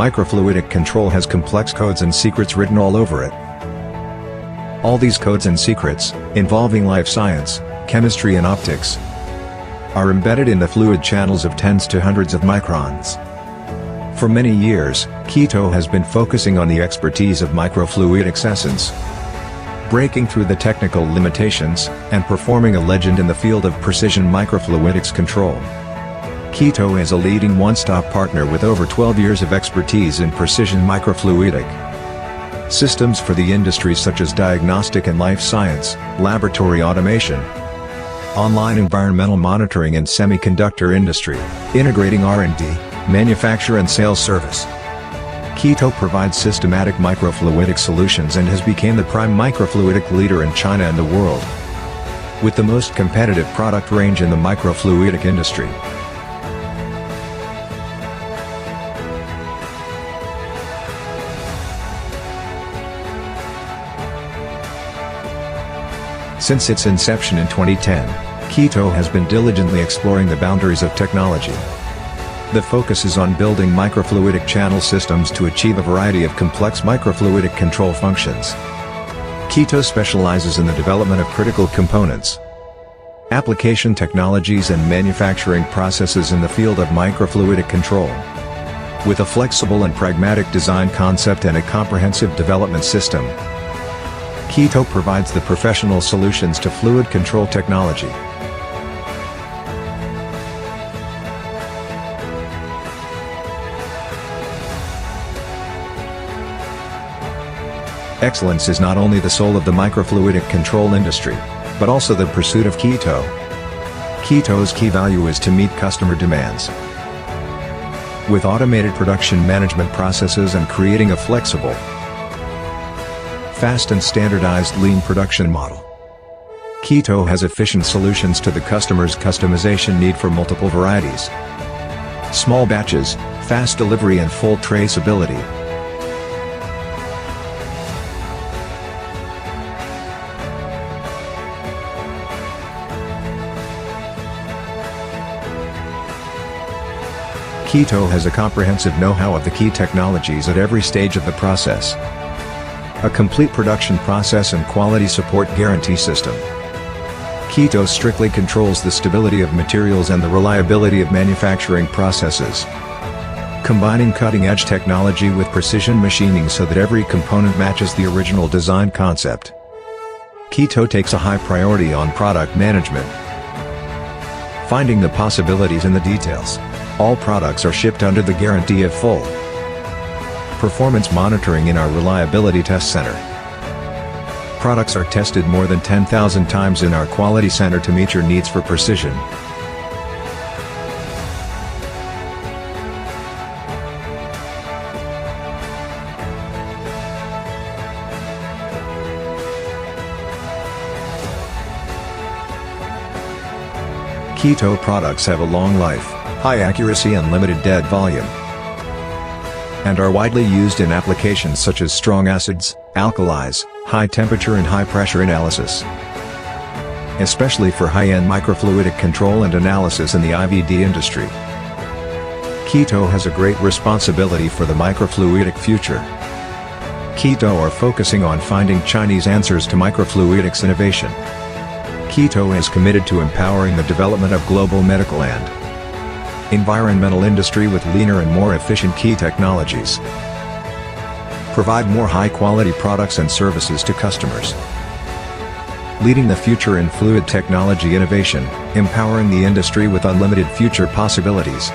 microfluidic control has complex codes and secrets written all over it. All these codes and secrets, involving life science, chemistry and optics, are embedded in the fluid channels of tens to hundreds of microns. For many years, Keyto has been focusing on the expertise of microfluidics essence, breaking through the technical limitations, and performing a legend in the field of precision microfluidics control. Keyto is a leading one-stop partner with over 12 years of expertise in precision microfluidic systems for the industries such as diagnostic and life science, laboratory automation, online environmental monitoring and semiconductor industry, integrating R&D, manufacture and sales service. Keyto provides systematic microfluidic solutions and has become the prime microfluidic leader in China and the world, with the most competitive product range in the microfluidic industry. Since its inception in 2010, Keyto has been diligently exploring the boundaries of technology. The focus is on building microfluidic channel systems to achieve a variety of complex microfluidic control functions. Keyto specializes in the development of critical components, application technologies and manufacturing processes in the field of microfluidic control. With a flexible and pragmatic design concept and a comprehensive development system, Keyto provides the professional solutions to fluid control technology. Excellence is not only the soul of the microfluidic control industry, but also the pursuit of Keyto. Keyto's key value is to meet customer demands with automated production management processes and creating a flexible, fast and standardized lean production model. Keyto has efficient solutions to the customer's customization need for multiple varieties, small batches, fast delivery and full traceability. Keyto has a comprehensive know-how of the key technologies at every stage of the process, a complete production process and quality support guarantee system. Keyto strictly controls the stability of materials and the reliability of manufacturing processes, combining cutting-edge technology with precision machining so that every component matches the original design concept. Keyto takes a high priority on product management, finding the possibilities in the details. All products are shipped under the guarantee of full performance monitoring in our reliability test center. Products are tested more than 10,000 times in our quality center to meet your needs for precision. Keyto products have a long life, high accuracy and limited dead volume, and are widely used in applications such as strong acids, alkalis, high temperature and high pressure analysis, especially for high-end microfluidic control and analysis in the IVD industry. Keyto has a great responsibility for the microfluidic future. Keyto are focusing on finding Chinese answers to microfluidics innovation. Keyto is committed to empowering the development of global medical and environmental industry with leaner and more efficient key technologies. Provide more high-quality products and services to customers. Leading the future in fluid technology innovation, empowering the industry with unlimited future possibilities.